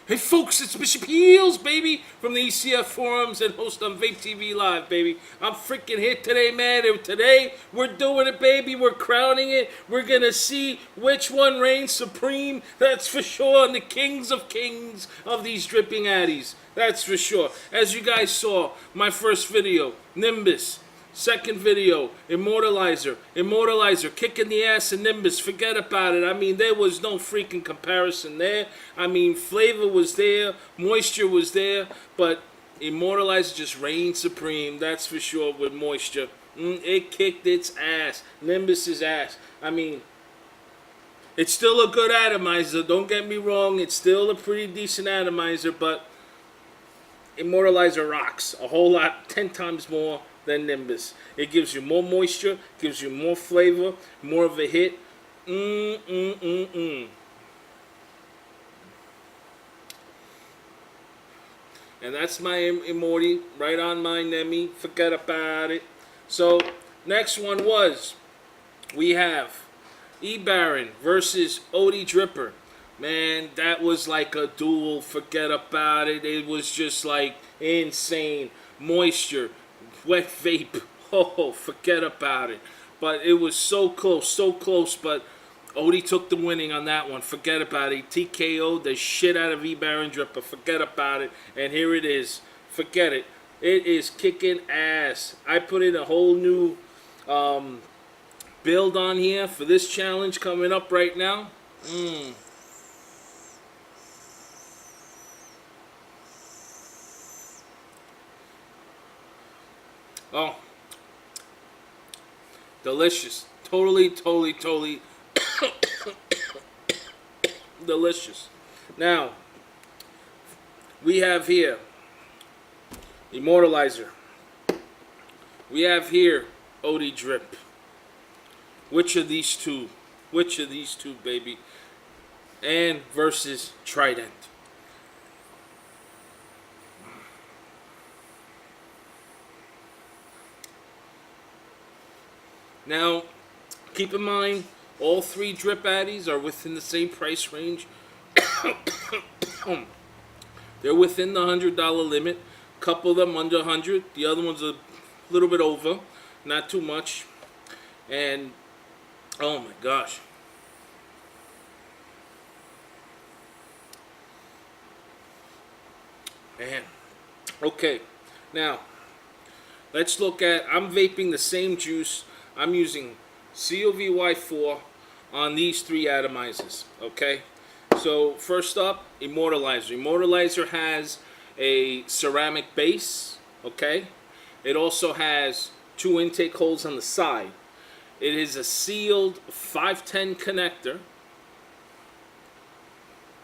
Hey folks, it's Bishopheals, baby, from the ECF forums and host on Vape TV Live, baby. I'm freaking here today, man. And today we're doing it, baby. We're crowning it. We're gonna see which one reigns supreme. That's for sure. And the kings of these dripping addies. That's for sure. As you guys saw, my first video, Nimbus. Second video, Immortalizer. Immortalizer kicking the ass of Nimbus. Forget about it. I mean, there was no freaking comparison there. I mean, flavor was there, moisture was there, but Immortalizer just reigned supreme. That's for sure with moisture. It kicked its ass. Nimbus's ass. I mean, it's still a good atomizer. Don't get me wrong. It's still a pretty decent atomizer, but Immortalizer rocks a whole lot, 10 times more than Nimbus. It gives you more moisture, gives you more flavor, more of a hit. And that's my Immorty, right on my Nemi. Forget about it. So, next one was, we have E-Baron versus Odie Dripper. Man, that was like a duel. Forget about it. It was just like insane. Moisture. Wet vape. Oh, forget about it. But it was so close, but Odie took the winning on that one. Forget about it. TKO'd the shit out of E-Baron Dripper. Forget about it. And here it is. Forget it. It is kicking ass. I put in a whole new build on here for this challenge coming up right now. Oh, delicious. Totally delicious. Now, we have here Immortalizer. We have here Odie Drip. Which of these two? Which of these two, baby? And versus Trident. Now, keep in mind, all three drip addies are within the same price range. They're within the $100 limit. Couple of them under 100. The other one's a little bit over, not too much. And oh my gosh, man. Okay, now let's look at. I'm vaping the same juice. I'm using COVY4 on these three atomizers, okay? So first up, Immortalizer. Immortalizer has a ceramic base, okay? It also has 2 intake holes on the side. It is a sealed 510 connector,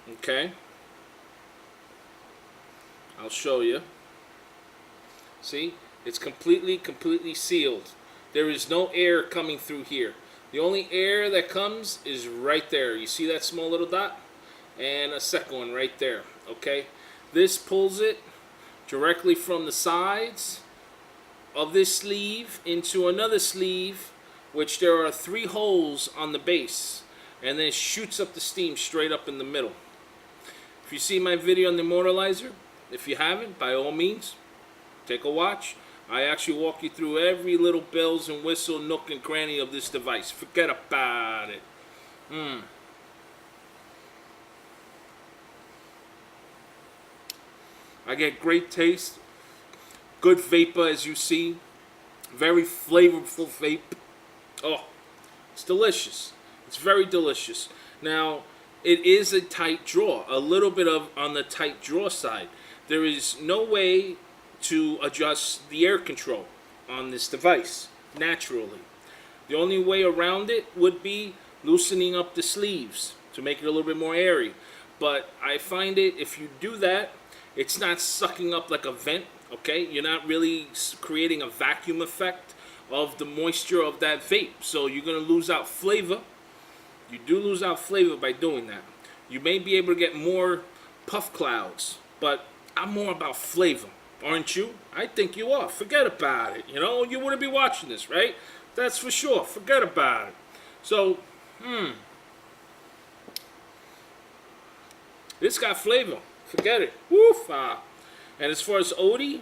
okay? I'll show you. See? It's completely sealed. There is no air coming through here. The only air that comes is right there. You see that small little dot? And a second one right there. Okay? This pulls it directly from the sides of this sleeve into another sleeve, which there are 3 holes on the base. And then it shoots up the steam straight up in the middle. If you see my video on the Immortalizer, if you haven't, by all means, take a watch. I actually walk you through every little bells and whistle, nook and cranny of this device. Forget about it. I get great taste, good vapor as you see, very flavorful vape. Oh, it's delicious. It's very delicious. Now, it is a tight draw, a little bit of on the tight draw side. There is no way to adjust the air control on this device naturally. The only way around it would be loosening up the sleeves to make it a little bit more airy. But I find it, if you do that, it's not sucking up like a vent, okay? You're not really creating a vacuum effect of the moisture of that vape. So you're going to lose out flavor. You do lose out flavor by doing that. You may be able to get more puff clouds, but I'm more about flavor. Aren't you? I think you are. Forget about it. You know, you wouldn't be watching this, right? That's for sure. Forget about it. So, this got flavor. Forget it. Woof. And as far as Odie,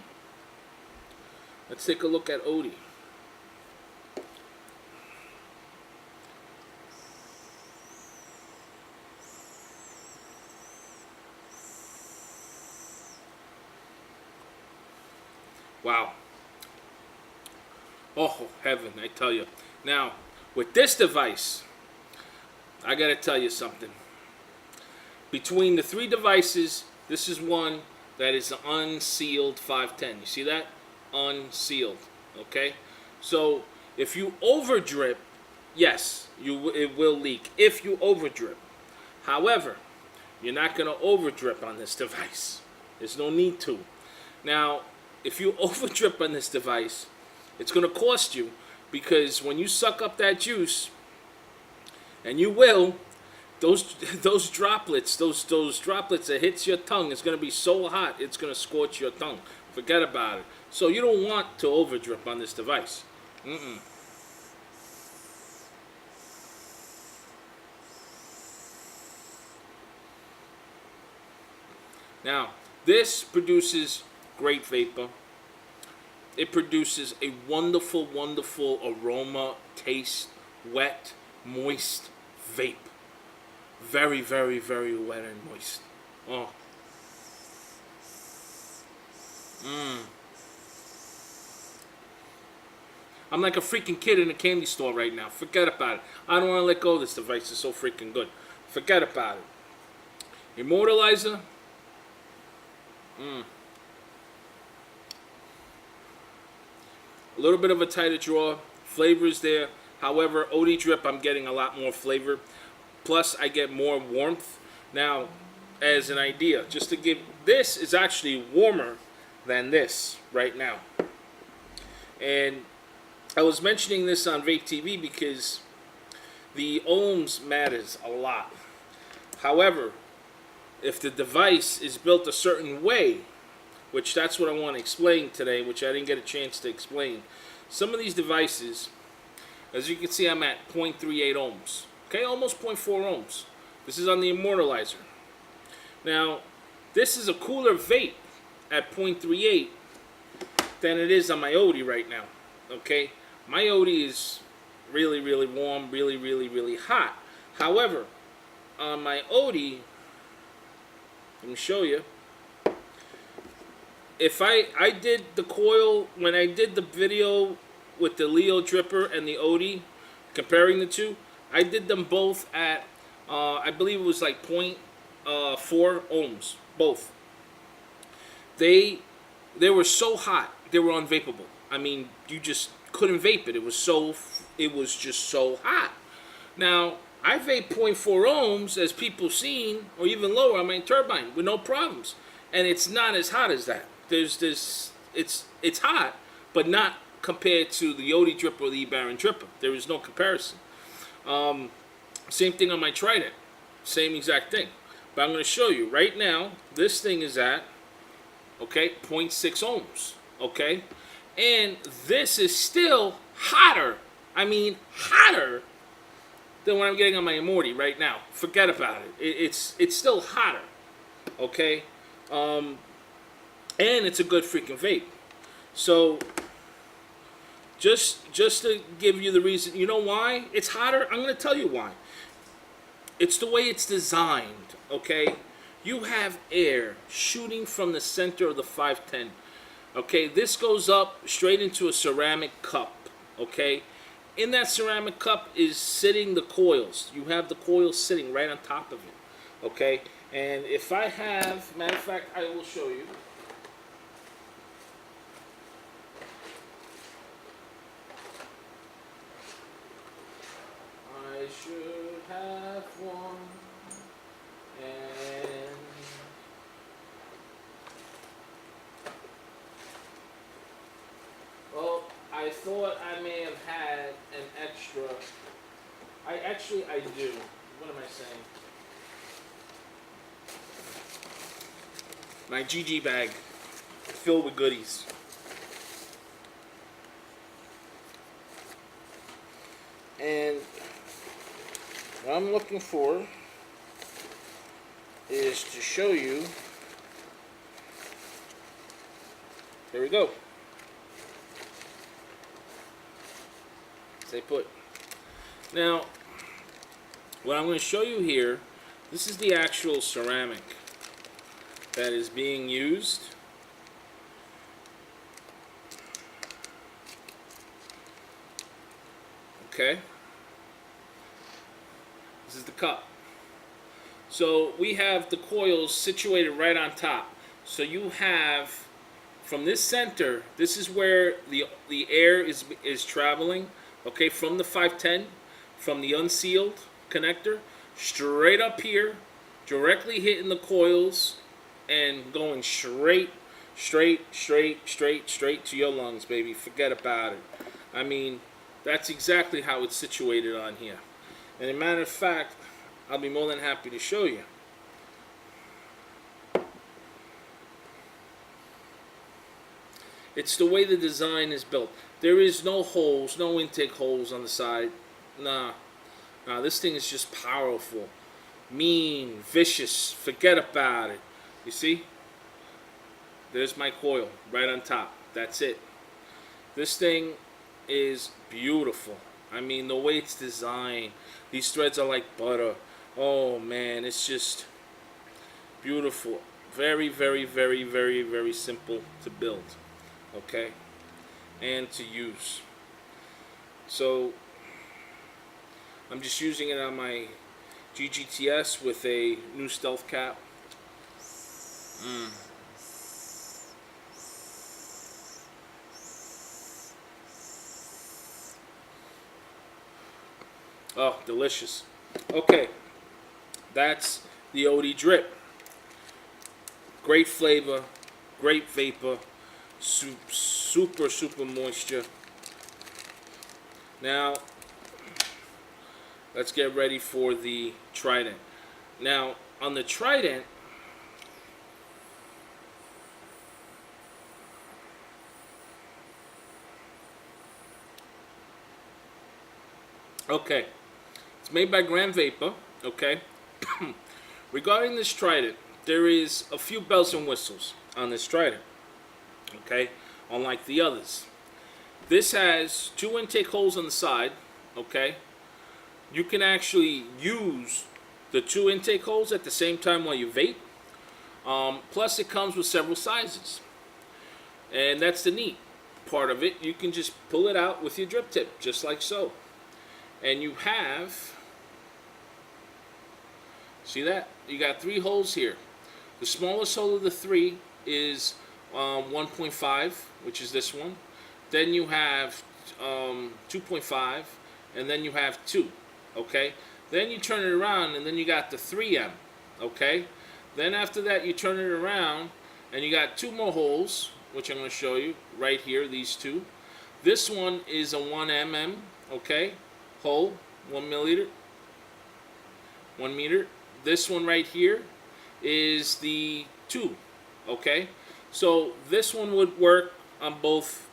let's take a look at Odie. Wow. Oh, heaven, I tell you. Now, with this device, I got to tell you something. Between the three devices, this is one that is an unsealed 510. You see that? Unsealed. Okay? So, if you over drip, yes, it will leak. If you over drip. However, you're not going to over drip on this device. There's no need to. Now, if you over drip on this device, it's going to cost you, because when you suck up that juice, and you will, those droplets that hits your tongue is going to be so hot it's going to scorch your tongue. Forget about it. So you don't want to over drip on this device. Now, this produces great vapor. It produces a wonderful, wonderful aroma, taste, wet, moist vape. Very, very, very wet and moist. Oh. I'm like a freaking kid in a candy store right now. Forget about it. I don't want to let go of this device. It's so freaking good. Forget about it. Immortalizer. A little bit of a tighter draw. Flavor is there. However, OD drip, I'm getting a lot more flavor. Plus, I get more warmth. Now, as an idea, just to give, this is actually warmer than this right now. And I was mentioning this on Vape TV because the ohms matters a lot. However, if the device is built a certain way, which that's what I want to explain today, which I didn't get a chance to explain. Some of these devices, as you can see, I'm at 0.38 ohms. Okay, almost 0.4 ohms. This is on the Immortalizer. Now, this is a cooler vape at 0.38 than it is on my Odie right now. Okay, my Odie is really, really warm, really, really, really hot. However, on my Odie, let me show you. If I did the coil, when I did the video with the Leo Dripper and the Odie, comparing the two, I did them both at, I believe it was like 0.4 ohms, both. They were so hot, they were unvapable. I mean, you just couldn't vape it. It was just so hot. Now, I vape 0.4 ohms, as people seen, or even lower on my turbine with no problems, and it's not as hot as that. There's this, it's hot, but not compared to the Odie Dripper or the E-Baron Dripper. There is no comparison. Same thing on my Trident, same exact thing. But I'm going to show you right now. This thing is at, okay, 0.6 ohms, okay, and this is still hotter. I mean, hotter than what I'm getting on my Immorty right now. Forget about it. It's still hotter, okay. And it's a good freaking vape. So, just to give you the reason, you know why it's hotter? I'm going to tell you why. It's the way it's designed, okay? You have air shooting from the center of the 510. Okay, this goes up straight into a ceramic cup, okay? In that ceramic cup is sitting the coils. You have the coils sitting right on top of it, okay? And if I have, matter of fact, I will show you. I should have one, and well, I thought I may have had an extra. I do. What am I saying? My GG bag filled with goodies. And what I'm looking for is to show you There we go. Stay put. Now, what I'm going to show you here, this is the actual ceramic that is being used. Okay. This is the cup. So we have the coils situated right on top. So you have, from this center, this is where the air is traveling, okay, from the 510, from the unsealed connector, straight up here, directly hitting the coils, and going straight to your lungs, baby. Forget about it. I mean, that's exactly how it's situated on here. And as a matter of fact, I'll be more than happy to show you. It's the way the design is built. There is no holes, no intake holes on the side. Nah, this thing is just powerful. Mean, vicious, forget about it. You see? There's my coil right on top. That's it. This thing is beautiful. I mean, the way it's designed. These threads are like butter. Oh man, it's just beautiful. Very, very, very, very, very simple to build. Okay? And to use. So, I'm just using it on my GGTS with a new stealth cap. Oh, delicious. Okay, that's the OD drip. Great flavor, great vapor, super, super moisture. Now, let's get ready for the Trident. Now, on the Trident, okay, it's made by Grand Vapor, okay? Regarding this Trident, there is a few bells and whistles on this Trident, okay? Unlike the others. This has 2 intake holes on the side, okay? You can actually use the 2 intake holes at the same time while you vape. Plus it comes with several sizes. And that's the neat part of it. You can just pull it out with your drip tip, just like so. And you have, see that? You got 3 holes here. The smallest hole of the 3 is 1.5, which is this one. Then you have 2.5, and then you have 2, okay? Then you turn it around, and then you got the 3M, okay? Then after that, you turn it around, and you got 2 more holes, which I'm going to show you right here, these 2. This one is a 1 mm, okay? Hole, 1 milliliter, 1 meter. This one right here is the 2, okay? So this one would work on both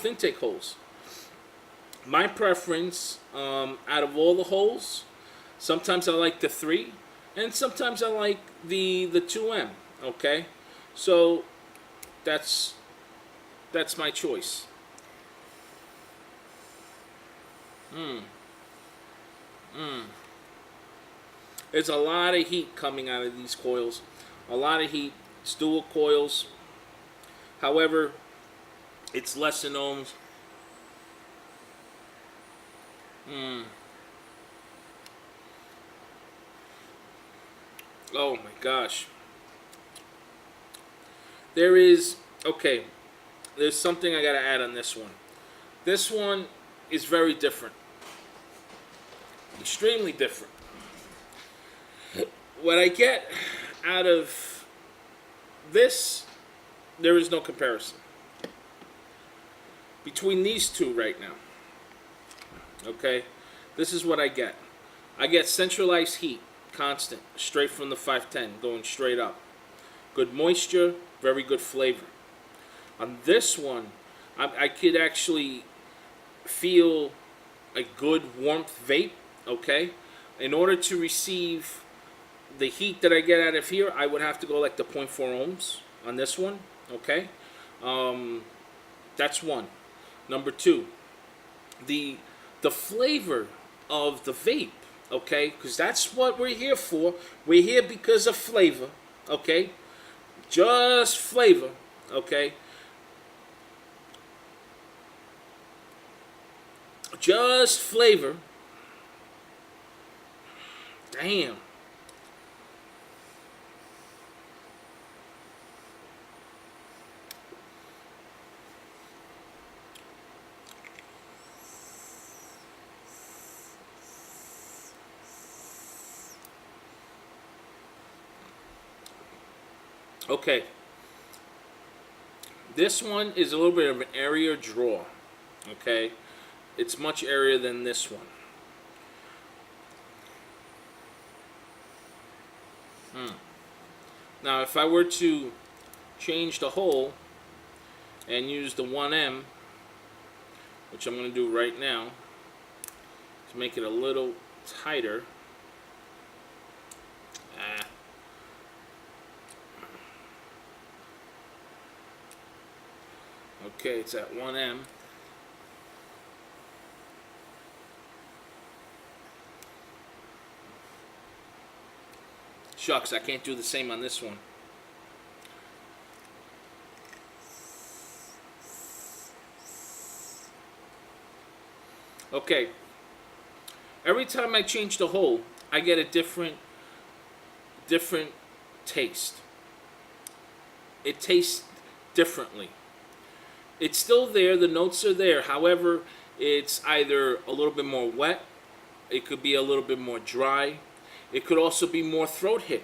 intake holes. My preference, out of all the holes, sometimes I like the 3, and sometimes I like the 2M, okay? So that's my choice. There's a lot of heat coming out of these coils. A lot of heat. It's dual coils. However, it's less than ohms. Oh my gosh. There is, okay, there's something I gotta add on this one. This one is very different. Extremely different. What I get out of this, there is no comparison between these two right now. Okay, this is what I get. I get centralized heat, constant, straight from the 510, going straight up. Good moisture, very good flavor. On this one, I could actually feel a good warmth vape, okay? In order to receive the heat that I get out of here, I would have to go like the 0.4 ohms on this one, okay? That's one. Number two, the flavor of the vape, okay? Because that's what we're here for. We're here because of flavor, okay? Just flavor, okay? Just flavor. Damn. Okay. This one is a little bit of an area draw. Okay. It's much airier than this one. Now, if I were to change the hole and use the 1M, which I'm going to do right now, to make it a little tighter. Okay, it's at 1M. Shucks, I can't do the same on this one. Okay. Every time I change the hole, I get a different taste. It tastes differently. It's still there, the notes are there. However, it's either a little bit more wet, it could be a little bit more dry, it could also be more throat hit.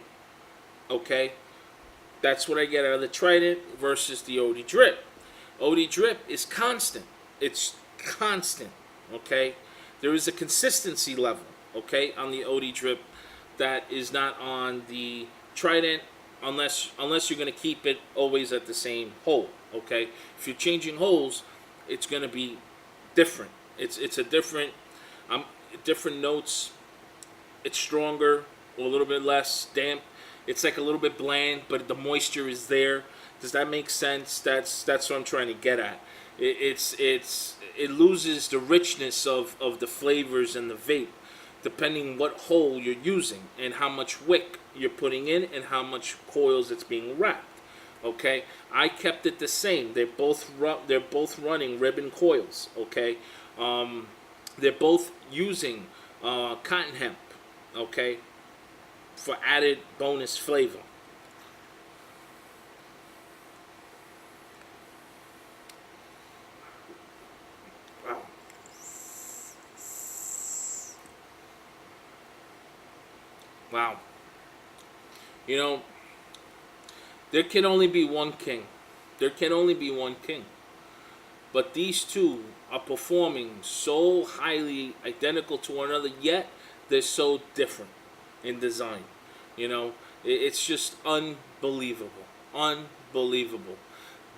Okay? That's what I get out of the Trident versus the OD Drip. OD Drip is constant. It's constant. Okay? There is a consistency level, okay, on the OD Drip that is not on the Trident unless you're going to keep it always at the same hole, okay? If you're changing holes, it's going to be different. It's a different different notes. It's stronger, a little bit less damp. It's like a little bit bland, but the moisture is there. Does that make sense? That's what I'm trying to get at. It loses the richness of the flavors and the vape, depending what hole you're using and how much wick you're putting in and how much coils it's being wrapped. Okay, I kept it the same. They're both running ribbon coils. Okay, they're both using cotton hemp. Okay, for added bonus flavor. Wow. Wow. You know, there can only be one king. There can only be one king. But these two are performing so highly identical to one another, yet they're so different in design. You know, it's just unbelievable. Unbelievable.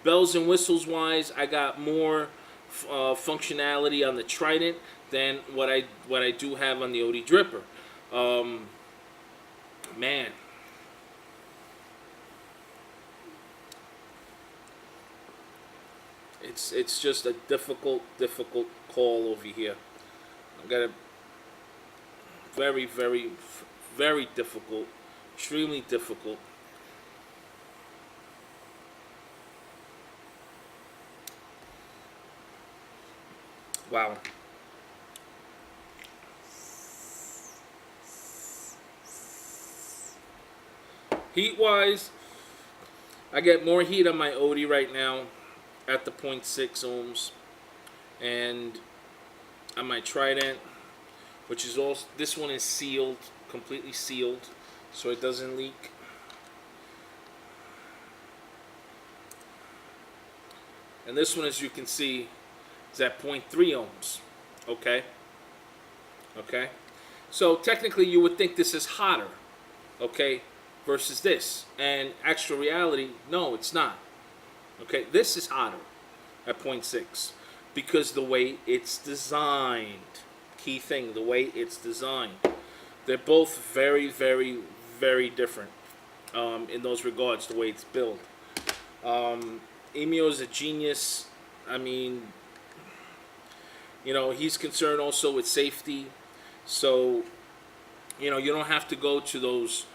Bells and whistles wise, I got more functionality on the Trident than what I do have on the OD Dripper. Man. It's just a difficult call over here. I've got a very difficult, extremely difficult. Wow. Heat wise, I get more heat on my OD right now at the 0.6 ohms, and on my Trident, which is also, this one is sealed, completely sealed, so it doesn't leak. And this one, as you can see, is at 0.3 ohms. Okay? Okay? So technically you would think this is hotter, okay, versus this. And actual reality, no, it's not. Okay, this is hotter at 0.6 because the way it's designed. Key thing, the way it's designed. They're both very different in those regards, the way it's built. Emio is a genius. I mean, you know, he's concerned also with safety. So, you know, you don't have to go to those,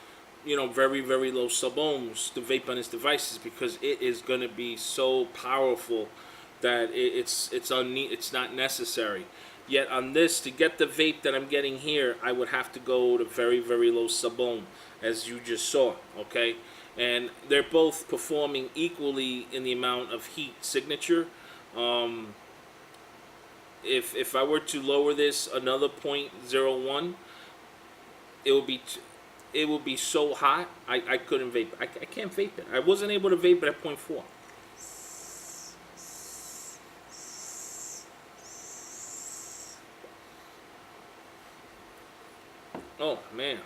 you know, very, very low sub-ohms to vape on his devices, because it is going to be so powerful that it's not necessary. Yet on this, to get the vape that I'm getting here, I would have to go to very, very low sub-ohm, as you just saw, okay? And they're both performing equally in the amount of heat signature. If I were to lower this another 0.01, it will be so hot I couldn't vape. I can't vape it. I wasn't able to vape it at 0.4. Oh man.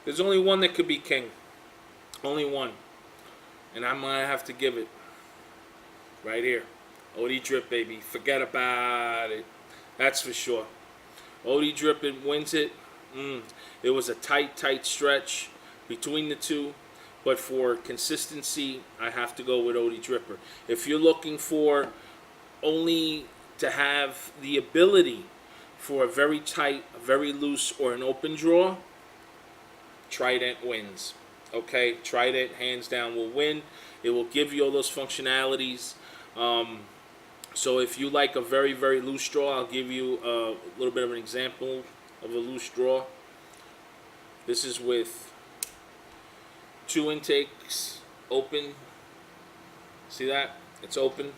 There's only one that could be king. Only one. And I'm going to have to give it. Right here. OD Drip, baby. Forget about it. That's for sure. OD Drip wins it. It was a tight stretch between the two. But for consistency, I have to go with OD Dripper. If you're looking for only to have the ability for a very tight, a very loose, or an open draw, Trident wins. Okay, Trident hands down will win. It will give you all those functionalities. So if you like a very, very loose draw, I'll give you a little bit of an example of a loose draw. This is with 2 intakes open. See that? It's open.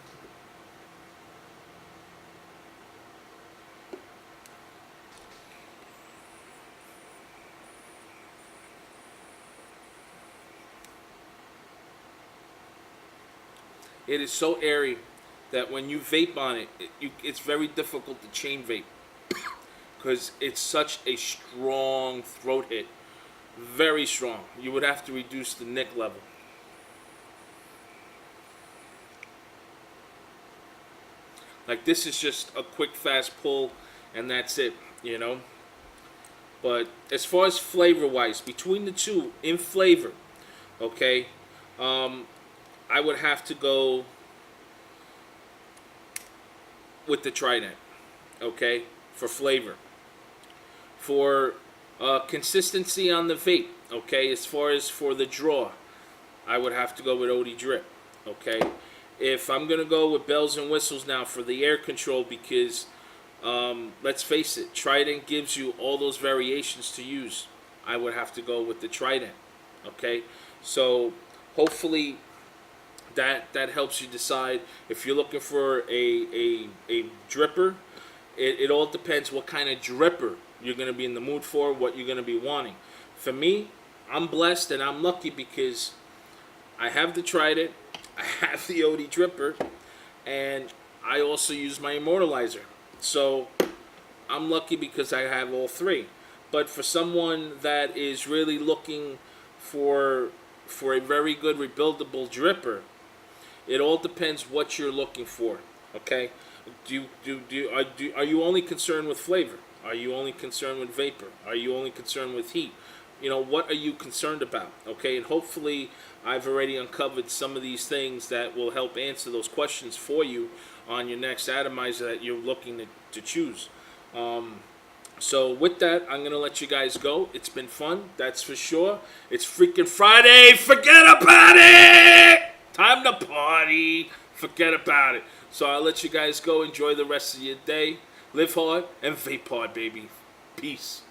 It is so airy that when you vape on it, it's very difficult to chain vape because it's such a strong throat hit. Very strong. You would have to reduce the nick level. Like, this is just a quick, fast pull, and that's it, you know. But as far as flavor-wise, between the two, in flavor, okay, I would have to go with the Trident, okay, for flavor. For consistency on the vape, okay, as far as for the draw, I would have to go with OD Drip, okay. If I'm going to go with bells and whistles now for the air control, because let's face it, Trident gives you all those variations to use, I would have to go with the Trident, okay. So hopefully that helps you decide if you're looking for a dripper. It all depends what kind of dripper you're going to be in the mood for, what you're going to be wanting. For me, I'm blessed and I'm lucky because I have the Trident, I have the OD Dripper, and I also use my Immortalizer. So I'm lucky because I have all three. But for someone that is really looking for a very good rebuildable dripper, it all depends what you're looking for. Okay, are you only concerned with flavor? Are you only concerned with vapor? Are you only concerned with heat? You know, what are you concerned about? Okay, and hopefully I've already uncovered some of these things that will help answer those questions for you on your next atomizer that you're looking to choose. So with that, I'm going to let you guys go. It's been fun, that's for sure. It's freaking Friday. Forget about it! Time to party. Forget about it. So I'll let you guys go. Enjoy the rest of your day. Live hard and vape hard, baby. Peace.